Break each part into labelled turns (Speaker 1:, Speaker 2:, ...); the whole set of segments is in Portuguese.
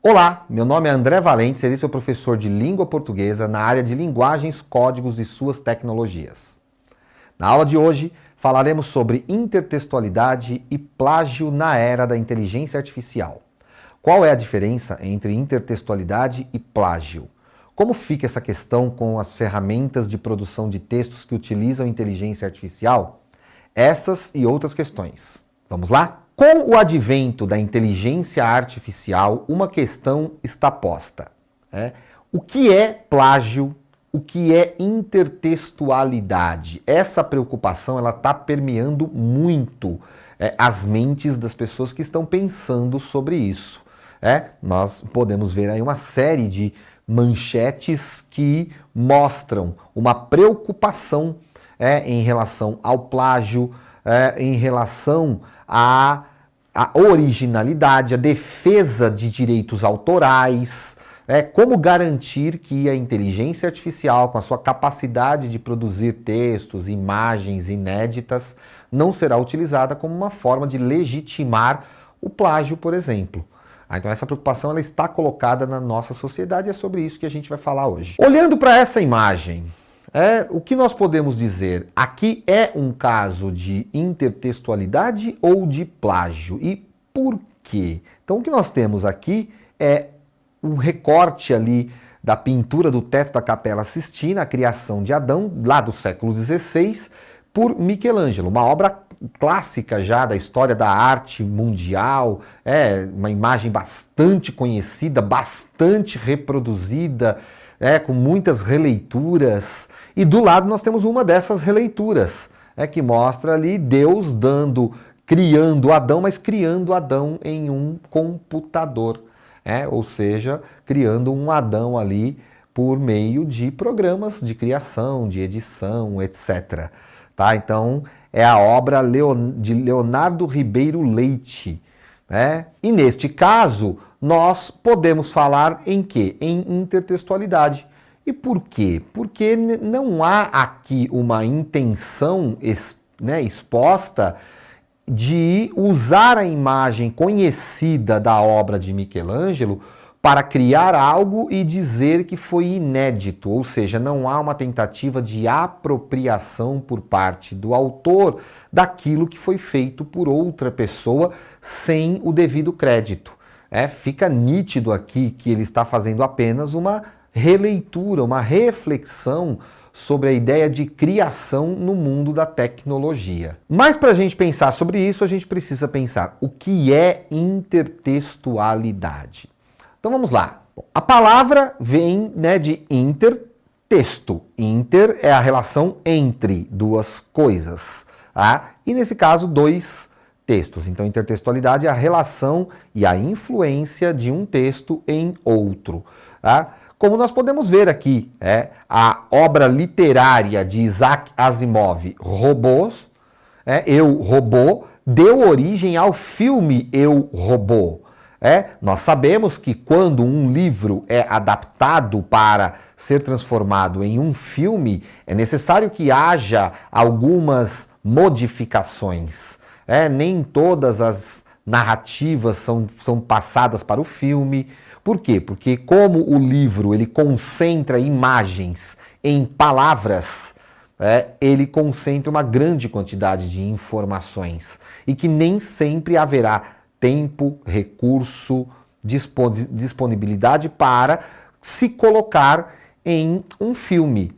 Speaker 1: Olá, meu nome é André Valente, serei seu professor de língua portuguesa na área de linguagens, códigos e suas tecnologias. Na aula de hoje, falaremos sobre intertextualidade e plágio na era da inteligência artificial. Qual é a diferença entre intertextualidade e plágio? Como fica essa questão com as ferramentas de produção de textos que utilizam inteligência artificial? Essas e outras questões. Vamos lá? Com o advento da inteligência artificial, uma questão está posta. O que é plágio? O que é intertextualidade? Essa preocupação está permeando muito as mentes das pessoas que estão pensando sobre isso. Nós podemos ver aí uma série de manchetes que mostram uma preocupação em relação ao plágio, em relação à originalidade, a defesa de direitos autorais, como garantir que a inteligência artificial, com a sua capacidade de produzir textos, imagens inéditas, não será utilizada como uma forma de legitimar o plágio, por exemplo. Então essa preocupação ela está colocada na nossa sociedade e é sobre isso que a gente vai falar hoje. Olhando para essa imagem, o que nós podemos dizer? Aqui é um caso de intertextualidade ou de plágio? E por quê? Então o que nós temos aqui é um recorte ali da pintura do teto da Capela Sistina, a criação de Adão, lá do século XVI, por Michelangelo, uma obra clássica já da história da arte mundial, uma imagem bastante conhecida, bastante reproduzida, com muitas releituras, e do lado nós temos uma dessas releituras, que mostra ali Deus criando Adão, mas criando Adão em um computador, ou seja, criando um Adão ali por meio de programas de criação, de edição, etc. Tá? Então, é a obra de Leonardo Ribeiro Leite. E neste caso, nós podemos falar em quê? Em intertextualidade. E por quê? Porque não há aqui uma intenção exposta de usar a imagem conhecida da obra de Michelangelo para criar algo e dizer que foi inédito, ou seja, não há uma tentativa de apropriação por parte do autor daquilo que foi feito por outra pessoa sem o devido crédito. Fica nítido aqui que ele está fazendo apenas uma releitura, uma reflexão sobre a ideia de criação no mundo da tecnologia. Mas para a gente pensar sobre isso, a gente precisa pensar o que é intertextualidade. Então vamos lá. A palavra vem de intertexto. Inter é a relação entre duas coisas. E nesse caso, dois textos. Então intertextualidade é a relação e a influência de um texto em outro. Como nós podemos ver aqui, a obra literária de Isaac Asimov, Robôs, Eu, Robô, deu origem ao filme Eu, Robô. Nós sabemos que quando um livro é adaptado para ser transformado em um filme, é necessário que haja algumas modificações. Nem todas as narrativas são passadas para o filme. Por quê? Porque como o livro ele concentra imagens em palavras, ele concentra uma grande quantidade de informações e que nem sempre haverá tempo, recurso, disponibilidade para se colocar em um filme.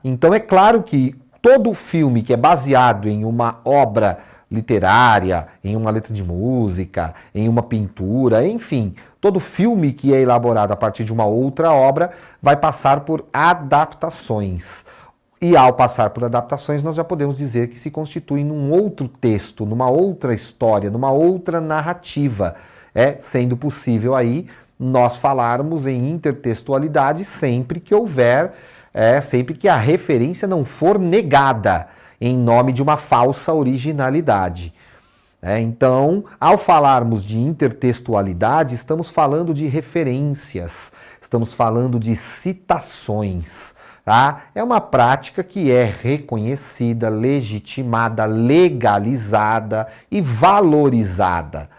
Speaker 1: Então é claro que todo filme que é baseado em uma obra literária, em uma letra de música, em uma pintura, enfim, todo filme que é elaborado a partir de uma outra obra vai passar por adaptações. E ao passar por adaptações, nós já podemos dizer que se constitui num outro texto, numa outra história, numa outra narrativa. Sendo possível aí nós falarmos em intertextualidade sempre que houver, sempre que a referência não for negada em nome de uma falsa originalidade. Então, ao falarmos de intertextualidade, estamos falando de referências, estamos falando de citações. É uma prática que é reconhecida, legitimada, legalizada e valorizada.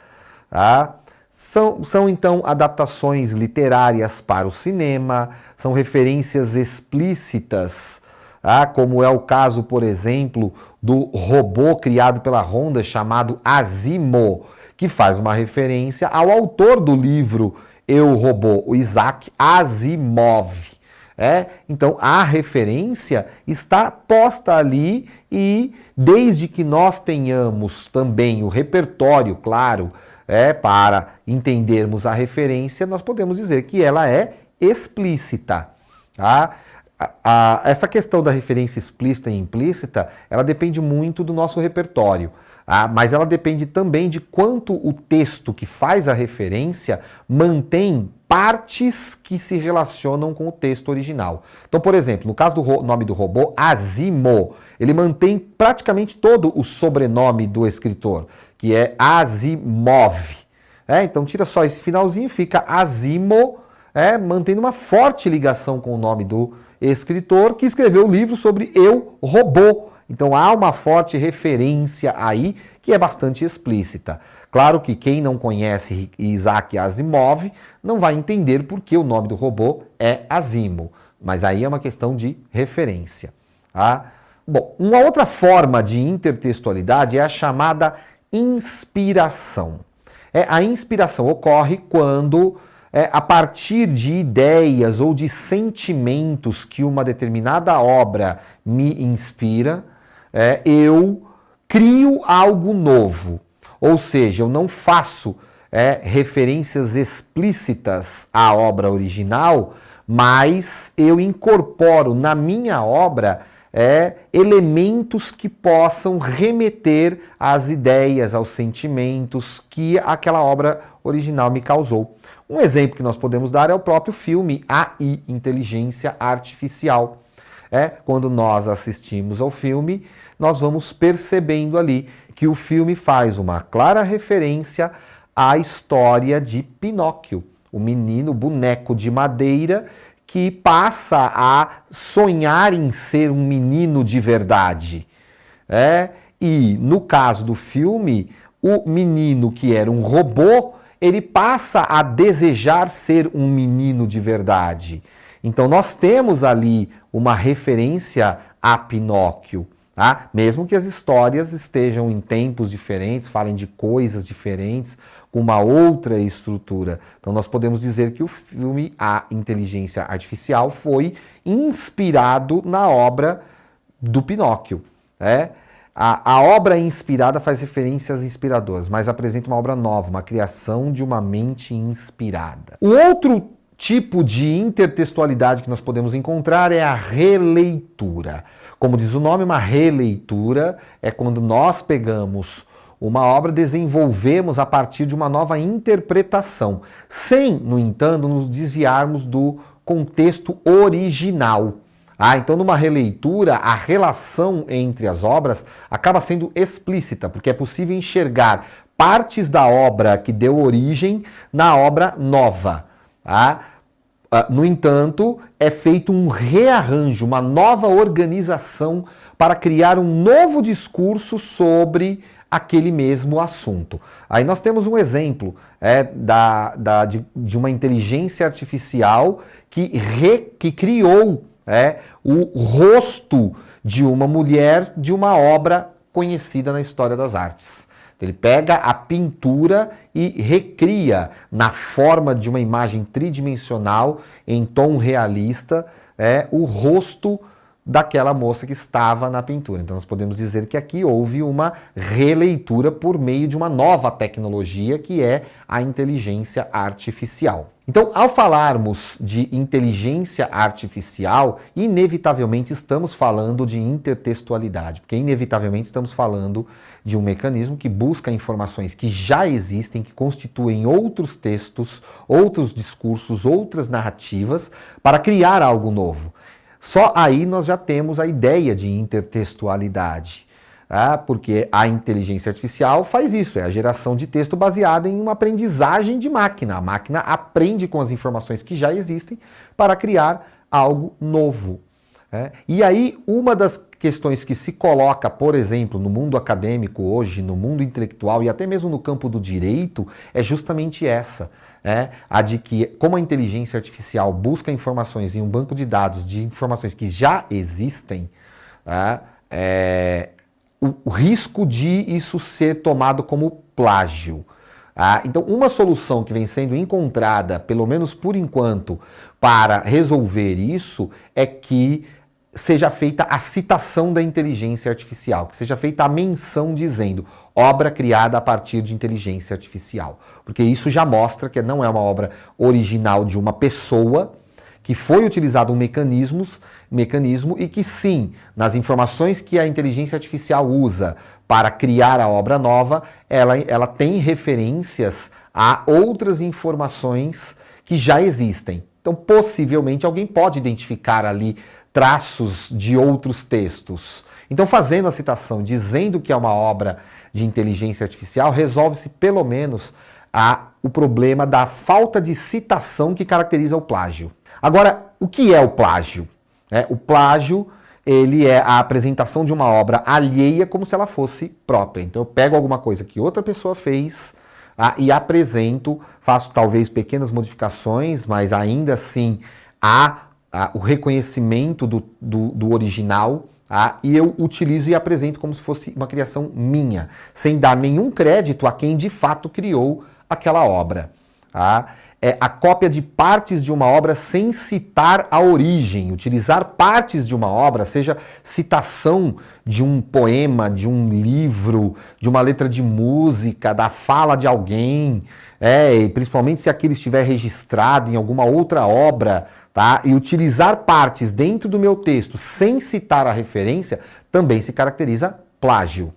Speaker 1: São então adaptações literárias para o cinema, são referências explícitas, como é o caso, por exemplo, do robô criado pela Honda chamado Asimo, que faz uma referência ao autor do livro Eu, Robô, o Isaac Asimov. Então a referência está posta ali e desde que nós tenhamos também o repertório, claro, para entendermos a referência, nós podemos dizer que ela é explícita. Tá? Essa questão da referência explícita e implícita, ela depende muito do nosso repertório. Mas ela depende também de quanto o texto que faz a referência mantém partes que se relacionam com o texto original. Então, por exemplo, no caso do nome do robô, Asimo, ele mantém praticamente todo o sobrenome do escritor, que é Asimov. Então, tira só esse finalzinho, fica Asimo, mantendo uma forte ligação com o nome do escritor que escreveu o livro sobre Eu, Robô. Então há uma forte referência aí que é bastante explícita. Claro que quem não conhece Isaac Asimov não vai entender por que o nome do robô é Asimo, mas aí é uma questão de referência. Bom, uma outra forma de intertextualidade é a chamada inspiração. A inspiração ocorre quando, a partir de ideias ou de sentimentos que uma determinada obra me inspira, eu crio algo novo. Ou seja, eu não faço referências explícitas à obra original, mas eu incorporo na minha obra elementos que possam remeter às ideias, aos sentimentos que aquela obra original me causou. Um exemplo que nós podemos dar é o próprio filme AI, Inteligência Artificial. Quando nós assistimos ao filme, nós vamos percebendo ali que o filme faz uma clara referência à história de Pinóquio, o menino boneco de madeira que passa a sonhar em ser um menino de verdade. E no caso do filme, o menino que era um robô, ele passa a desejar ser um menino de verdade. Então nós temos ali uma referência a Pinóquio, mesmo que as histórias estejam em tempos diferentes, falem de coisas diferentes, com uma outra estrutura. Então nós podemos dizer que o filme A Inteligência Artificial foi inspirado na obra do Pinóquio. A obra inspirada faz referências inspiradoras, mas apresenta uma obra nova, uma criação de uma mente inspirada. O outro tipo de intertextualidade que nós podemos encontrar é a releitura. Como diz o nome, uma releitura é quando nós pegamos uma obra, desenvolvemos a partir de uma nova interpretação, sem, no entanto, nos desviarmos do contexto original. Então, numa releitura, a relação entre as obras acaba sendo explícita, porque é possível enxergar partes da obra que deu origem na obra nova. No entanto, é feito um rearranjo, uma nova organização para criar um novo discurso sobre aquele mesmo assunto. Aí nós temos um exemplo de uma inteligência artificial que criou o rosto de uma mulher de uma obra conhecida na história das artes. Ele pega a pintura e recria na forma de uma imagem tridimensional, em tom realista, o rosto daquela moça que estava na pintura. Então nós podemos dizer que aqui houve uma releitura por meio de uma nova tecnologia que é a inteligência artificial. Então, ao falarmos de inteligência artificial, inevitavelmente estamos falando de intertextualidade, porque inevitavelmente estamos falando de um mecanismo que busca informações que já existem, que constituem outros textos, outros discursos, outras narrativas, para criar algo novo. Só aí nós já temos a ideia de intertextualidade. Porque a inteligência artificial faz isso, é a geração de texto baseada em uma aprendizagem de máquina. A máquina aprende com as informações que já existem para criar algo novo. E aí, uma das questões que se coloca, por exemplo, no mundo acadêmico hoje, no mundo intelectual e até mesmo no campo do direito, é justamente essa. A de que, como a inteligência artificial busca informações em um banco de dados de informações que já existem, o risco de isso ser tomado como plágio. Então, uma solução que vem sendo encontrada, pelo menos por enquanto, para resolver isso, é que seja feita a citação da inteligência artificial, que seja feita a menção dizendo obra criada a partir de inteligência artificial. Porque isso já mostra que não é uma obra original de uma pessoa, que foi utilizado um mecanismo e que sim, nas informações que a inteligência artificial usa para criar a obra nova, ela tem referências a outras informações que já existem. Então, possivelmente, alguém pode identificar ali traços de outros textos. Então, fazendo a citação, dizendo que é uma obra de inteligência artificial, resolve-se pelo menos o problema da falta de citação que caracteriza o plágio. Agora, o que é o plágio? O plágio, ele é a apresentação de uma obra alheia como se ela fosse própria. Então eu pego alguma coisa que outra pessoa fez e apresento, faço talvez pequenas modificações, mas ainda assim há o reconhecimento do original, e eu utilizo e apresento como se fosse uma criação minha, sem dar nenhum crédito a quem de fato criou aquela obra. É a cópia de partes de uma obra sem citar a origem. Utilizar partes de uma obra, seja citação de um poema, de um livro, de uma letra de música, da fala de alguém, e principalmente se aquilo estiver registrado em alguma outra obra, e utilizar partes dentro do meu texto sem citar a referência, também se caracteriza plágio.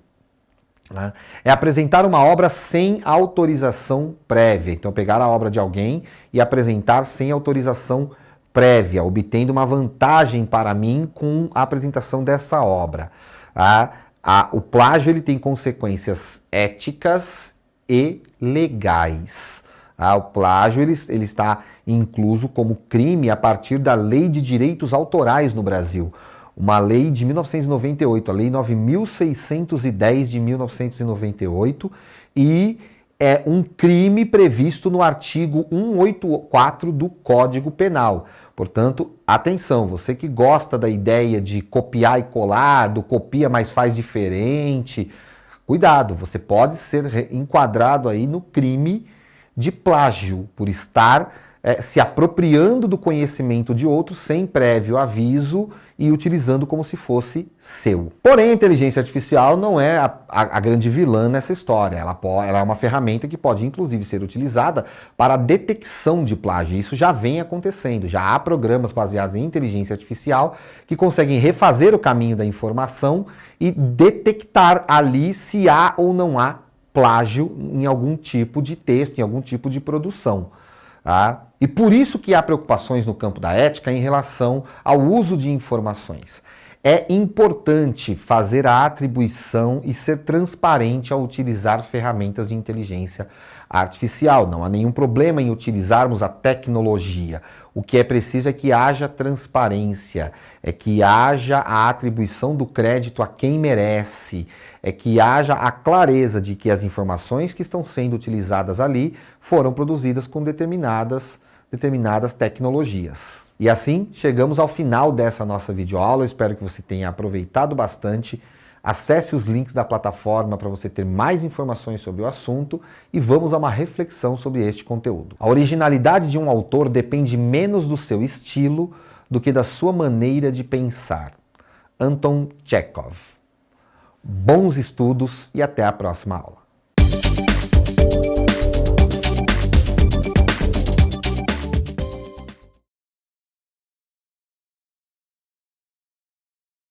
Speaker 1: É apresentar uma obra sem autorização prévia. Então, pegar a obra de alguém e apresentar sem autorização prévia, obtendo uma vantagem para mim com a apresentação dessa obra. O plágio ele tem consequências éticas e legais. O plágio ele está incluso como crime a partir da Lei de Direitos Autorais no Brasil. Uma lei de 1998, a Lei 9.610 de 1998, e é um crime previsto no artigo 184 do Código Penal. Portanto, atenção, você que gosta da ideia de copiar e colar, do copia mas faz diferente, cuidado, você pode ser enquadrado aí no crime de plágio, por estar se apropriando do conhecimento de outro sem prévio aviso e utilizando como se fosse seu. Porém, a inteligência artificial não é a grande vilã nessa história. Ela é uma ferramenta que pode, inclusive, ser utilizada para a detecção de plágio. Isso já vem acontecendo. Já há programas baseados em inteligência artificial que conseguem refazer o caminho da informação e detectar ali se há ou não há plágio em algum tipo de texto, em algum tipo de produção. E por isso que há preocupações no campo da ética em relação ao uso de informações. É importante fazer a atribuição e ser transparente ao utilizar ferramentas de inteligência artificial. Não há nenhum problema em utilizarmos a tecnologia. O que é preciso é que haja transparência, é que haja a atribuição do crédito a quem merece, é que haja a clareza de que as informações que estão sendo utilizadas ali foram produzidas com determinadas tecnologias. E assim, chegamos ao final dessa nossa videoaula. Eu espero que você tenha aproveitado bastante. Acesse os links da plataforma para você ter mais informações sobre o assunto e vamos a uma reflexão sobre este conteúdo. A originalidade de um autor depende menos do seu estilo do que da sua maneira de pensar. Anton Chekhov. Bons estudos e até a próxima aula.